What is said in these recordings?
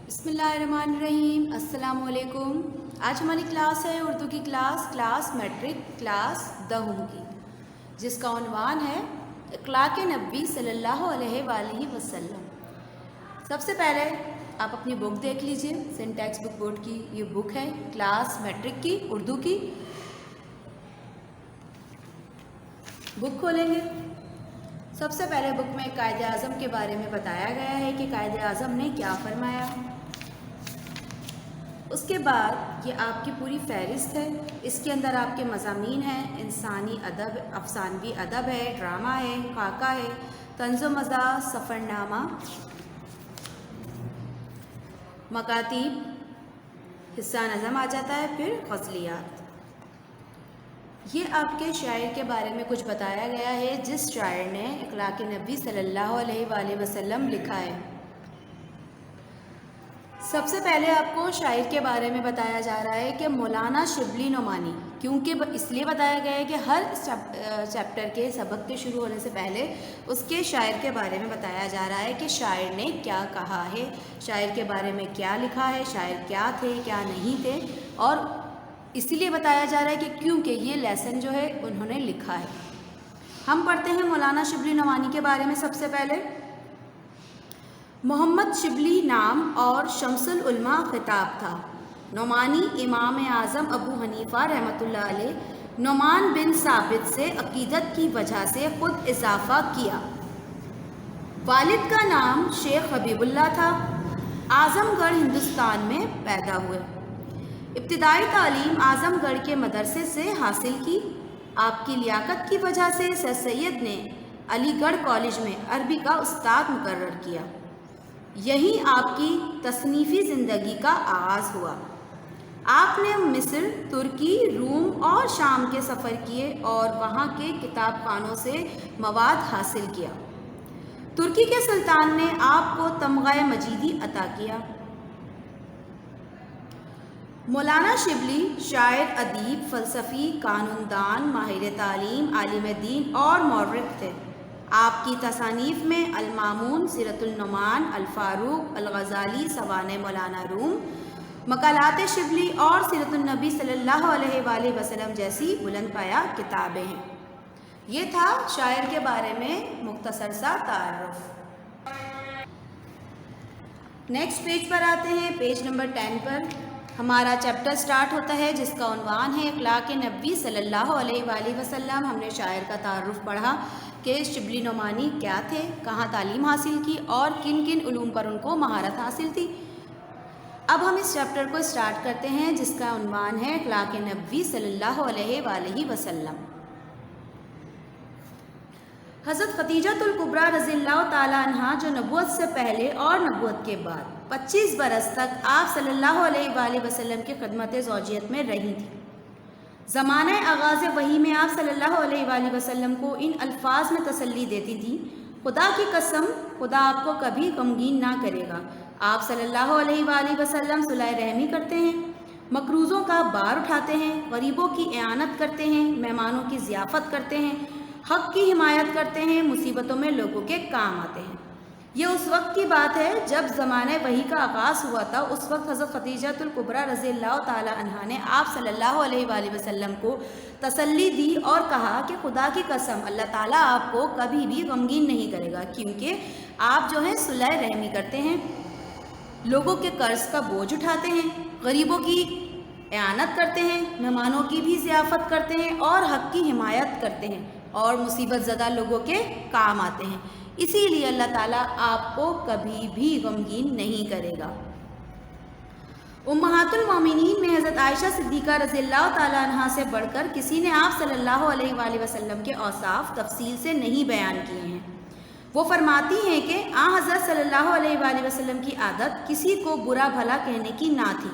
بسم اللہ الرحمن الرحیم۔ السلام علیکم۔ آج ہماری کلاس ہے اردو کی کلاس میٹرک کلاس دہم کی، جس کا عنوان ہے اخلاق نبی صلی اللہ علیہ وآلہ وسلم۔ سب سے پہلے آپ اپنی بک دیکھ لیجئے، سینٹیکس بک بورڈ کی یہ بک ہے کلاس میٹرک کی اردو کی۔ بک کھولیں گے، سب سے پہلے بک میں قائد اعظم کے بارے میں بتایا گیا ہے کہ قائد اعظم نے کیا فرمایا۔ اس کے بعد یہ آپ کی پوری فہرست ہے، اس کے اندر آپ کے مضامین ہیں، انسانی ادب، افسانوی ادب ہے، ڈرامہ ہے، خاکہ ہے، طنز و مزاح، سفر نامہ، مکاتیب، حصہ نظم آ جاتا ہے، پھر غزلیات۔ یہ آپ کے شاعر کے بارے میں کچھ بتایا گیا ہے جس شاعر نے اخلاق نبی صلی اللہ علیہ وآلہ وسلم لکھا ہے۔ سب سے پہلے آپ کو شاعر کے بارے میں بتایا جا رہا ہے کہ مولانا شبلی نعمانی، کیونکہ اس لیے بتایا گیا ہے کہ ہر چیپٹر کے سبق کے شروع ہونے سے پہلے اس کے شاعر کے بارے میں بتایا جا رہا ہے کہ شاعر نے کیا کہا ہے، شاعر کے بارے میں کیا لکھا ہے، شاعر کیا تھے کیا نہیں تھے، اور اسی لیے بتایا جا رہا ہے کہ کیونکہ یہ لیسن جو ہے انہوں نے لکھا ہے۔ ہم پڑھتے ہیں مولانا شبلی نعمانی کے بارے میں۔ سب سے پہلے محمد شبلی نام اور شمس العلماء خطاب تھا۔ نعمانی امام اعظم ابو حنیفہ رحمۃ اللہ علیہ نعمان بن ثابت سے عقیدت کی وجہ سے خود اضافہ کیا۔ والد کا نام شیخ حبیب اللہ تھا۔ اعظم گڑھ ہندوستان میں پیدا ہوئے۔ ابتدائی تعلیم اعظم گڑھ کے مدرسے سے حاصل کی۔ آپ کی لیاقت کی وجہ سے سر سید نے علی گڑھ کالج میں عربی کا استاد مقرر کیا۔ یہیں آپ کی تصنیفی زندگی کا آغاز ہوا۔ آپ نے مصر، ترکی، روم اور شام کے سفر کیے اور وہاں کے کتاب خانوں سے مواد حاصل کیا۔ ترکی کے سلطان نے آپ کو تمغہ مجیدی عطا کیا۔ مولانا شبلی شاعر، ادیب، فلسفی، قانون دان، ماہر تعلیم، عالم دین اور مورخ تھے۔ آپ کی تصانیف میں المامون، سیرت النعمان، الفاروق، الغزالی، سوانح مولانا روم، مقالات شبلی اور سیرت النبی صلی اللہ علیہ وآلہ وسلم جیسی بلند پایہ کتابیں ہیں۔ یہ تھا شاعر کے بارے میں مختصر سا تعارف۔ نیکسٹ پیج پر آتے ہیں، پیج نمبر 10 پر ہمارا چیپٹر سٹارٹ ہوتا ہے جس کا عنوان ہے اخلاق نبی صلی اللہ علیہ وآلہ وسلم۔ ہم نے شاعر کا تعارف پڑھا کہ شبلی نعمانی کیا تھے، کہاں تعلیم حاصل کی اور کن کن علوم پر ان کو مہارت حاصل تھی۔ اب ہم اس چیپٹر کو سٹارٹ کرتے ہیں جس کا عنوان ہے اخلاق نبی صلی اللہ علیہ وآلہ وسلم۔ حضرت خدیجہ الکبریٰ رضی اللہ تعالیٰ عنہا جو نبوت سے پہلے اور نبوت کے بعد 25 برس تک آپ صلی اللہ علیہ وآلہ وسلم کی خدمت زوجیت میں رہی تھیں۔ زمانہ آغاز وحی میں آپ صلی اللہ علیہ وآلہ وسلم کو ان الفاظ میں تسلی دیتی تھیں: خدا کی قسم، خدا آپ کو کبھی غمگین نہ کرے گا۔ آپ صلی اللہ علیہ وآلہ وسلم صلہ رحمی کرتے ہیں، مقروضوں کا بار اٹھاتے ہیں، غریبوں کی اعانت کرتے ہیں، مہمانوں کی ضیافت کرتے ہیں، حق کی حمایت کرتے ہیں، مصیبتوں میں لوگوں کے کام آتے ہیں۔ یہ اس وقت کی بات ہے جب زمانہ وحی کا آغاز ہوا تھا۔ اس وقت حضرت خدیجہ الکبریٰ رضی اللہ تعالی عنہا نے آپ صلی اللہ علیہ وآلہ وسلم کو تسلی دی اور کہا کہ خدا کی قسم اللہ تعالیٰ آپ کو کبھی بھی غمگین نہیں کرے گا، کیونکہ آپ جو ہیں صلہ رحمی کرتے ہیں، لوگوں کے قرض کا بوجھ اٹھاتے ہیں، غریبوں کی اعانت کرتے ہیں، مہمانوں کی بھی ضیافت کرتے ہیں اور حق کی حمایت کرتے ہیں اور مصیبت زدہ لوگوں کے کام آتے ہیں۔ اسی لیے اللہ تعالیٰ آپ کو کبھی بھی غمگین نہیں کرے گا۔ امہات المومنین میں حضرت عائشہ صدیقہ رضی اللہ تعالیٰ عنہا سے بڑھ کر کسی نے آپ صلی اللہ علیہ وآلہ وسلم کے اوصاف تفصیل سے نہیں بیان کیے ہیں۔ وہ فرماتی ہیں کہ حضرت صلی اللہ علیہ وآلہ وسلم کی عادت کسی کو برا بھلا کہنے کی نہ تھی،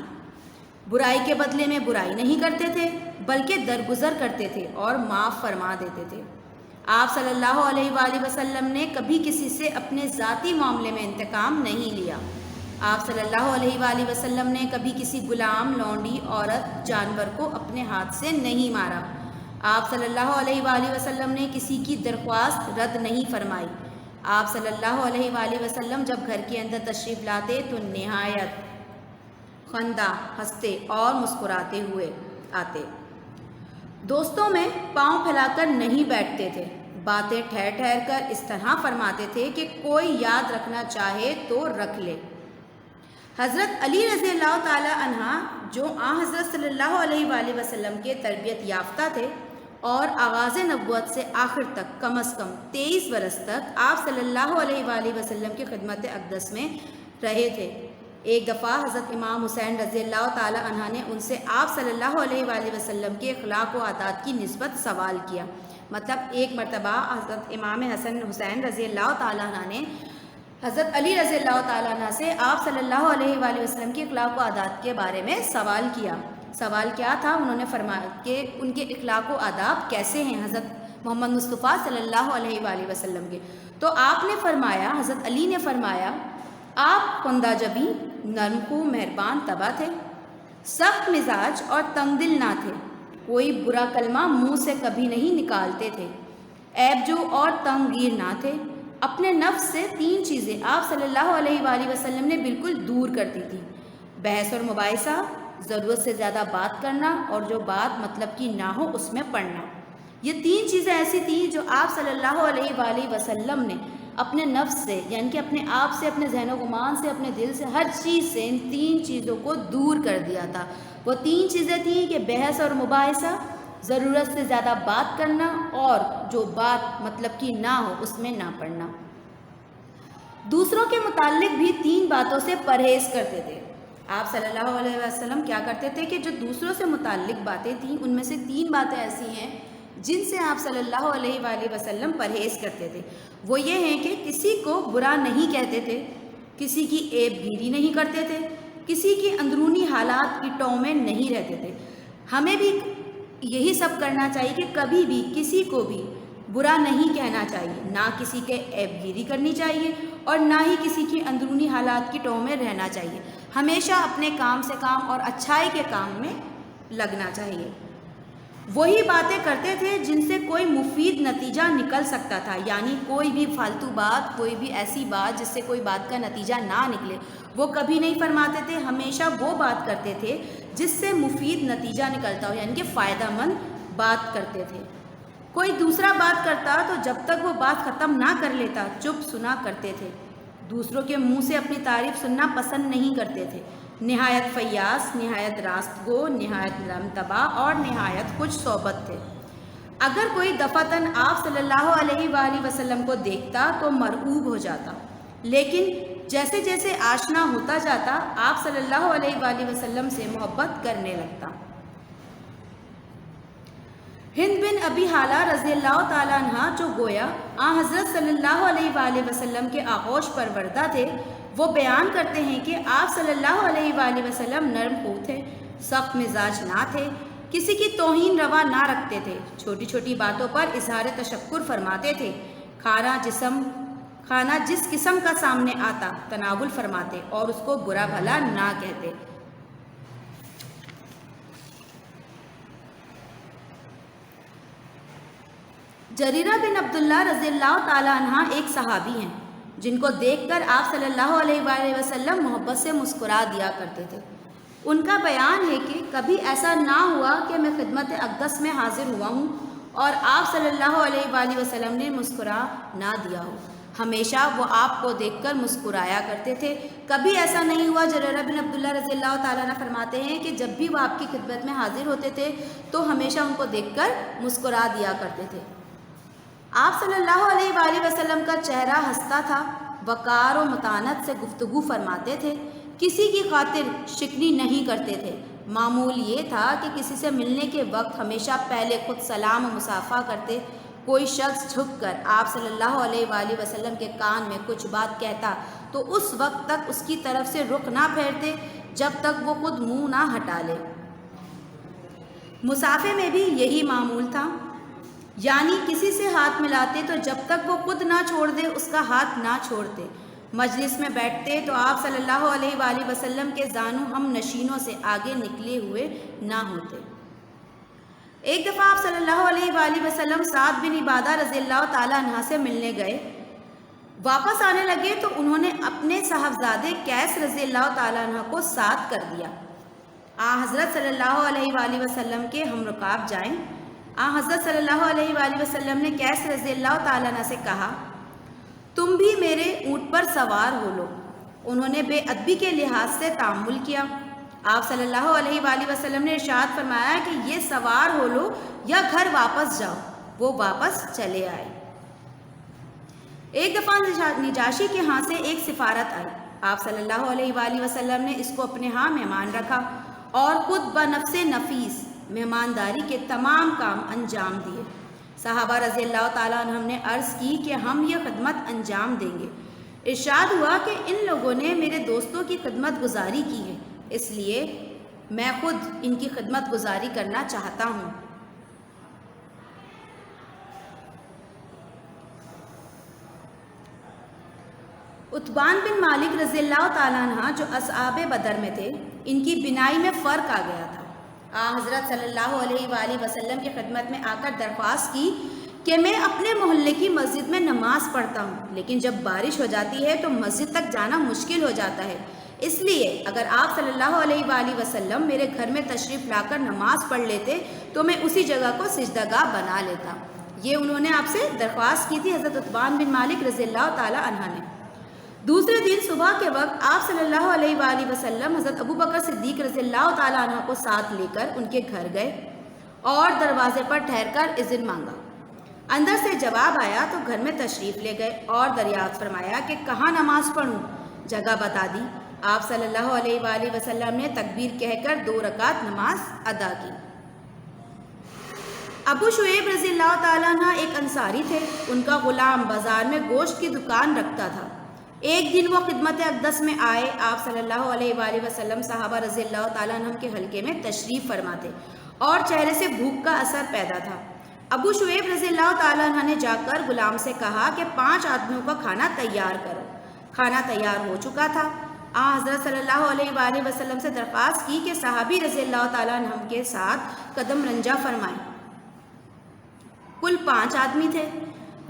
برائی کے بدلے میں برائی نہیں کرتے تھے بلکہ درگزر کرتے تھے اور معاف فرما دیتے تھے۔ آپ صلی اللہ علیہ وآلہ وسلم نے کبھی کسی سے اپنے ذاتی معاملے میں انتقام نہیں لیا۔ آپ صلی اللہ علیہ وآلہ وسلم نے کبھی کسی غلام، لونڈی، عورت، جانور کو اپنے ہاتھ سے نہیں مارا۔ آپ صلی اللہ علیہ وآلہ وسلم نے کسی کی درخواست رد نہیں فرمائی۔ آپ صلی اللہ علیہ وآلہ وسلم جب گھر کے اندر تشریف لاتے تو نہایت خندہ ہنستے اور مسکراتے ہوئے آتے۔ دوستوں میں پاؤں پھیلا کر نہیں بیٹھتے تھے، باتیں ٹھہر ٹھہر کر اس طرح فرماتے تھے کہ کوئی یاد رکھنا چاہے تو رکھ لے۔ حضرت علی رضی اللہ تعالی عنہ جو حضرت صلی اللہ علیہ وآلہ وسلم کے تربیت یافتہ تھے اور آغاز نبوت سے آخر تک کم از کم 23 برس تک آپ صلی اللہ علیہ وآلہ وسلم کی خدمت اقدس میں رہے تھے، ایک دفعہ حضرت امام حسین رضی اللہ تعالی عنہ نے ان سے آپ صلی اللہ علیہ وآلہ وسلم کے اخلاق و عادات کی نسبت سوال کیا۔ مطلب ایک مرتبہ حضرت امام حسین رضی اللہ تعالی عنہ نے حضرت علی رضی اللہ تعالیٰ عنہ سے آپ صلی اللہ علیہ وآلہ وسلم کے اخلاق و عادات کے بارے میں سوال کیا۔ سوال کیا تھا؟ انہوں نے فرمایا کہ ان کے اخلاق و آداب کیسے ہیں حضرت محمد مصطفیٰ صلی اللہ علیہ وآلہ وسلم کے۔ تو آپ نے فرمایا، حضرت علی نے فرمایا، آپ خندہ جبی، نرم خو، مہربان طبع تھے، سخت مزاج اور تنگ دل نہ تھے، کوئی برا کلمہ منہ سے کبھی نہیں نکالتے تھے، عیب جو اور تنگ گیر نہ تھے۔ اپنے نفس سے 3 چیزیں آپ صلی اللہ علیہ وآلہ وسلم نے بالکل دور کر دی تھی: بحث اور مباحثہ، ضرورت سے زیادہ بات کرنا، اور جو بات مطلب کی نہ ہو اس میں پڑنا۔ یہ 3 چیزیں ایسی تھیں جو آپ صلی اللہ علیہ وآلہ وسلم نے اپنے نفس سے، یعنی کہ اپنے آپ سے، اپنے ذہن و گمان سے، اپنے دل سے، ہر چیز سے ان 3 چیزوں کو دور کر دیا تھا۔ وہ 3 چیزیں تھیں کہ بحث اور مباحثہ، ضرورت سے زیادہ بات کرنا، اور جو بات مطلب کی نہ ہو اس میں نہ پڑنا۔ دوسروں کے متعلق بھی 3 باتوں سے پرہیز کرتے تھے۔ آپ صلی اللہ علیہ وسلم کیا کرتے تھے کہ جو دوسروں سے متعلق باتیں تھیں ان میں سے 3 باتیں ایسی ہیں جن سے آپ صلی اللہ علیہ وآلہ وسلم پرہیز کرتے تھے۔ وہ یہ ہیں کہ کسی کو برا نہیں کہتے تھے، کسی کی عیب گیری نہیں کرتے تھے، کسی کی اندرونی حالات کی ٹو میں نہیں رہتے تھے۔ ہمیں بھی یہی سب کرنا چاہیے کہ کبھی بھی کسی کو بھی برا نہیں کہنا چاہیے، نہ کسی کے عیب گیری کرنی چاہیے اور نہ ہی کسی کی اندرونی حالات کی ٹو میں رہنا چاہیے۔ ہمیشہ اپنے کام سے کام اور اچھائی کے کام میں لگنا چاہیے۔ وہی باتیں کرتے تھے جن سے کوئی مفید نتیجہ نکل سکتا تھا، یعنی کوئی بھی فالتو بات، کوئی بھی ایسی بات جس سے کوئی بات کا نتیجہ نہ نکلے وہ کبھی نہیں فرماتے تھے۔ ہمیشہ وہ بات کرتے تھے جس سے مفید نتیجہ نکلتا ہو، یعنی کہ فائدہ مند بات کرتے تھے۔ کوئی دوسرا بات کرتا تو جب تک وہ بات ختم نہ کر لیتا چپ سنا کرتے تھے۔ دوسروں کے منہ سے اپنی تعریف سننا پسند نہیں کرتے تھے۔ نہایت فیاض، نہایت راست گو، نہایت نرم طبع اور نہایت خوش صحبت تھے۔ اگر کوئی دفعتاً آپ صلی اللہ علیہ وآلہ وسلم کو دیکھتا تو مرعوب ہو جاتا، لیکن جیسے جیسے آشنا ہوتا جاتا آپ صلی اللہ علیہ وآلہ وسلم سے محبت کرنے لگتا۔ ہند بن ابی حالہ رضی اللہ تعالیٰ عنہ جو گویا حضرت صلی اللہ علیہ وآلہ وسلم کے آغوش پروردہ تھے، وہ بیان کرتے ہیں کہ آپ صلی اللہ علیہ وآلہ وسلم نرم خو تھے، سخت مزاج نہ تھے، کسی کی توہین روا نہ رکھتے تھے، چھوٹی چھوٹی باتوں پر اظہار تشکر فرماتے تھے، کھانا جس قسم کا سامنے آتا تناول فرماتے اور اس کو برا بھلا نہ کہتے۔ جریرہ بن عبداللہ رضی اللہ تعالیٰ عنہ ایک صحابی ہیں جن کو دیکھ کر آپ صلی اللہ علیہ وآلہ وسلم محبت سے مسکرا دیا کرتے تھے۔ ان کا بیان ہے کہ کبھی ایسا نہ ہوا کہ میں خدمت اقدس میں حاضر ہوا ہوں اور آپ صلی اللہ علیہ وآلہ وسلم نے مسکرا نہ دیا ہو، ہمیشہ وہ آپ کو دیکھ کر مسکرایا کرتے تھے۔ کبھی ایسا نہیں ہوا، جریرہ بن عبداللہ رضی اللہ تعالیٰ عنہ فرماتے ہیں کہ جب بھی وہ آپ کی خدمت میں حاضر ہوتے تھے تو ہمیشہ ان کو دیکھ کر مسکرا دیا کرتے تھے۔ آپ صلی اللہ علیہ وآلہ وسلم کا چہرہ ہنستا تھا، وقار و متانت سے گفتگو فرماتے تھے، کسی کی خاطر شکنی نہیں کرتے تھے۔ معمول یہ تھا کہ کسی سے ملنے کے وقت ہمیشہ پہلے خود سلام و مصافحہ کرتے۔ کوئی شخص جھک کر آپ صلی اللہ علیہ وآلہ وسلم کے کان میں کچھ بات کہتا تو اس وقت تک اس کی طرف سے رخ نہ پھیرتے جب تک وہ خود منہ نہ ہٹا لے۔ مصافحے میں بھی یہی معمول تھا، یعنی کسی سے ہاتھ ملاتے تو جب تک وہ خود نہ چھوڑ دے اس کا ہاتھ نہ چھوڑتے۔ مجلس میں بیٹھتے تو آپ صلی اللہ علیہ وآلہ وسلم کے زانو ہم نشینوں سے آگے نکلے ہوئے نہ ہوتے۔ ایک دفعہ آپ صلی اللہ علیہ وآلہ وسلم سعد بن عبادہ رضی اللہ تعالیٰ عنہ سے ملنے گئے۔ واپس آنے لگے تو انہوں نے اپنے صاحبزادے قیس رضی اللہ تعالیٰ عنہ کو ساتھ کر دیا۔ حضرت صلی اللہ علیہ وآلہ وسلم کے ہم رکاب جائیں۔ حضرت صلی اللہ علیہ وآلہ وسلم نے قیس رضی اللہ تعالیٰ عنہ سے کہا تم بھی میرے اونٹ پر سوار ہو لو۔ انہوں نے بے ادبی کے لحاظ سے تعامل کیا۔ آپ صلی اللہ علیہ وآلہ وسلم نے ارشاد فرمایا کہ یہ سوار ہو لو یا گھر واپس جاؤ۔ وہ واپس چلے آئے۔ ایک دفعہ نجاشی کے ہاں سے ایک سفارت آئی۔ آپ صلی اللہ علیہ وآلہ وسلم نے اس کو اپنے ہاں مہمان رکھا اور خود بنفس نفیس مہمانداری کے تمام کام انجام دیے۔ صحابہ رضی اللہ تعالیٰ عنہ نے عرض کی کہ ہم یہ خدمت انجام دیں گے۔ ارشاد ہوا کہ ان لوگوں نے میرے دوستوں کی خدمت گزاری کی ہے، اس لیے میں خود ان کی خدمت گزاری کرنا چاہتا ہوں۔ عتبان بن مالک رضی اللہ تعالیٰ عنہ جو اصحاب بدر میں تھے، ان کی بینائی میں فرق آ گیا تھا۔ حضرت صلی اللہ علیہ وآلہ وسلم کی خدمت میں آ کر درخواست کی کہ میں اپنے محلے کی مسجد میں نماز پڑھتا ہوں، لیکن جب بارش ہو جاتی ہے تو مسجد تک جانا مشکل ہو جاتا ہے، اس لیے اگر آپ صلی اللہ علیہ وآلہ وسلم میرے گھر میں تشریف لا کر نماز پڑھ لیتے تو میں اسی جگہ کو سجدہ گاہ بنا لیتا۔ یہ انہوں نے آپ سے درخواست کی تھی، حضرت عتبان بن مالک رضی اللہ تعالیٰ عنہ نے۔ دوسرے دن صبح کے وقت آپ صلی اللہ علیہ وآلہ وسلم حضرت ابو بکر صدیق رضی اللہ تعالیٰ عنہ کو ساتھ لے کر ان کے گھر گئے اور دروازے پر ٹھہر کر اذن مانگا۔ اندر سے جواب آیا تو گھر میں تشریف لے گئے اور دریافت فرمایا کہ کہاں نماز پڑھوں؟ جگہ بتا دی۔ آپ صلی اللہ علیہ وآلہ وسلم نے تکبیر کہہ کر 2 رکعت نماز ادا کی۔ ابو شعیب رضی اللہ تعالیٰ عنہ ایک انصاری تھے۔ ان کا غلام بازار میں گوشت کی دکان رکھتا تھا۔ ایک دن وہ خدمت اقدس میں آئے۔ آپ صلی اللہ علیہ وآلہ وسلم صحابہ رضی اللہ تعالیٰ عنہ کے حلقے میں تشریف فرما تھے اور چہرے سے بھوک کا اثر پیدا تھا۔ ابو شعیب رضی اللہ تعالیٰ عنہ نے جا کر غلام سے کہا کہ 5 آدمیوں کا کھانا تیار کرو۔ کھانا تیار ہو چکا تھا۔ حضرت صلی اللہ علیہ وآلہ وسلم سے درخواست کی کہ صحابی رضی اللہ تعالیٰ عنہ کے ساتھ قدم رنجہ فرمائیں۔ کل 5 آدمی تھے۔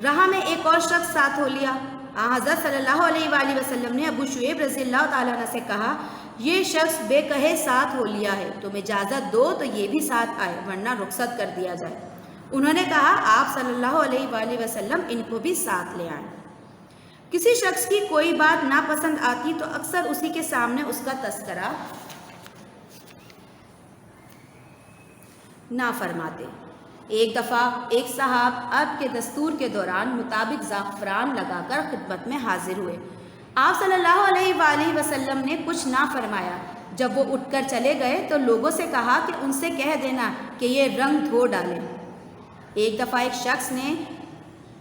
راہ میں ایک اور شخص ساتھ ہو لیا۔ حضرت صلی اللہ علیہ وآلہ وسلم نے ابو شعیب رضی اللہ تعالیٰ عنہ سے کہا یہ شخص بے کہے ساتھ ہو لیا ہے، تم اجازت دو تو یہ بھی ساتھ آئے ورنہ رخصت کر دیا جائے۔ انہوں نے کہا آپ صلی اللہ علیہ وآلہ وسلم ان کو بھی ساتھ لے آئیں۔ کسی شخص کی کوئی بات ناپسند آتی تو اکثر اسی کے سامنے اس کا تذکرہ نہ فرماتے۔ ایک دفعہ ایک صاحب اب کے دستور کے دوران مطابق زعفران لگا کر خدمت میں حاضر ہوئے۔ آپ صلی اللہ علیہ وآلہ وسلم نے کچھ نہ فرمایا۔ جب وہ اٹھ کر چلے گئے تو لوگوں سے کہا کہ ان سے کہہ دینا کہ یہ رنگ دھو ڈالیں۔ ایک دفعہ ایک شخص نے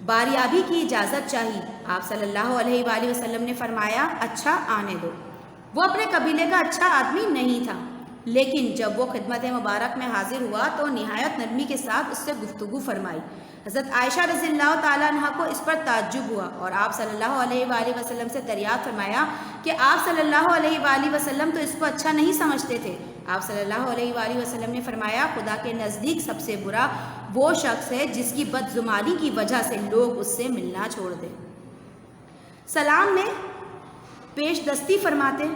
باریابی کی اجازت چاہی۔ آپ صلی اللہ علیہ وآلہ وسلم نے فرمایا اچھا آنے دو۔ وہ اپنے قبیلے کا اچھا آدمی نہیں تھا، لیکن جب وہ خدمت مبارک میں حاضر ہوا تو نہایت نرمی کے ساتھ اس سے گفتگو فرمائی۔ حضرت عائشہ رضی اللہ تعالیٰ عنہ کو اس پر تعجب ہوا اور آپ صلی اللہ علیہ وآلہ وسلم سے دریافت فرمایا کہ آپ صلی اللہ علیہ وآلہ وسلم تو اس کو اچھا نہیں سمجھتے تھے۔ آپ صلی اللہ علیہ وآلہ وسلم نے فرمایا خدا کے نزدیک سب سے برا وہ شخص ہے جس کی بدزمانی کی وجہ سے لوگ اس سے ملنا چھوڑ دیں۔ سلام میں پیش دستی فرماتے،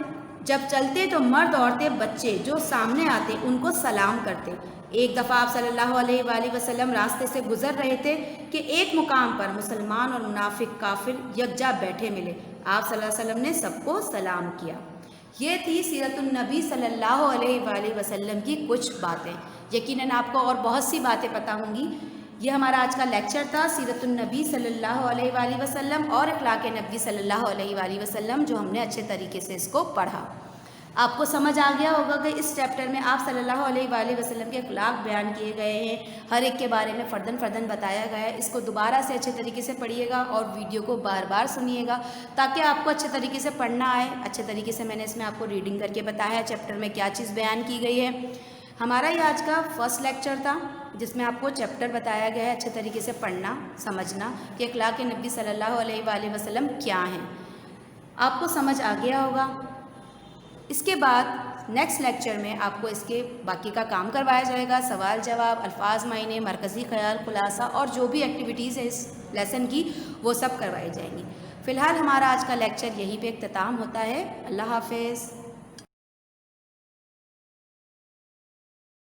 جب چلتے تو مرد عورتیں بچے جو سامنے آتے ان کو سلام کرتے۔ ایک دفعہ آپ صلی اللہ علیہ وآلہ وسلم راستے سے گزر رہے تھے کہ ایک مقام پر مسلمان اور منافق کافر یکجا بیٹھے ملے۔ آپ صلی اللہ علیہ وسلم نے سب کو سلام کیا۔ یہ تھی سیرت النبی صلی اللہ علیہ وآلہ وسلم کی کچھ باتیں۔ یقیناً آپ کو اور بہت سی باتیں پتہ ہوں گی۔ یہ ہمارا آج کا لیکچر تھا سیرت النبی صلی اللہ علیہ وآلہ وسلم اور اخلاق نبی صلی اللہ علیہ وآلہ وسلم، جو ہم نے اچھے طریقے سے اس کو پڑھا۔ آپ کو سمجھ آ گیا ہوگا کہ اس چیپٹر میں آپ صلی اللہ علیہ وآلہ وسلم کے اخلاق بیان کیے گئے ہیں، ہر ایک کے بارے میں فرداً بتایا گیا ہے۔ اس کو دوبارہ سے اچھے طریقے سے پڑھیے گا اور ویڈیو کو بار بار سنیے گا تاکہ آپ کو اچھے طریقے سے پڑھنا آئے۔ اچھے طریقے سے میں نے اس میں آپ کو ریڈنگ کر کے بتایا ہے چیپٹر میں کیا چیز بیان کی گئی ہے۔ ہمارا یہ آج کا فرسٹ لیکچر تھا جس میں آپ کو چیپٹر بتایا گیا ہے اچھے طریقے سے پڑھنا سمجھنا کہ اخلاق نبی صلی اللہ علیہ وآلہ وسلم کیا ہیں۔ آپ کو سمجھ آ گیا ہوگا۔ اس کے بعد نیکسٹ لیکچر میں آپ کو اس کے باقی کا کام کروایا جائے گا، سوال جواب، الفاظ معنی، مرکزی خیال، خلاصہ اور جو بھی ایکٹیویٹیز ہیں اس لیسن کی وہ سب کروائی جائیں گی۔ فی الحال ہمارا آج کا لیکچر یہیں پہ اختتام ہوتا ہے. اللہ حافظ.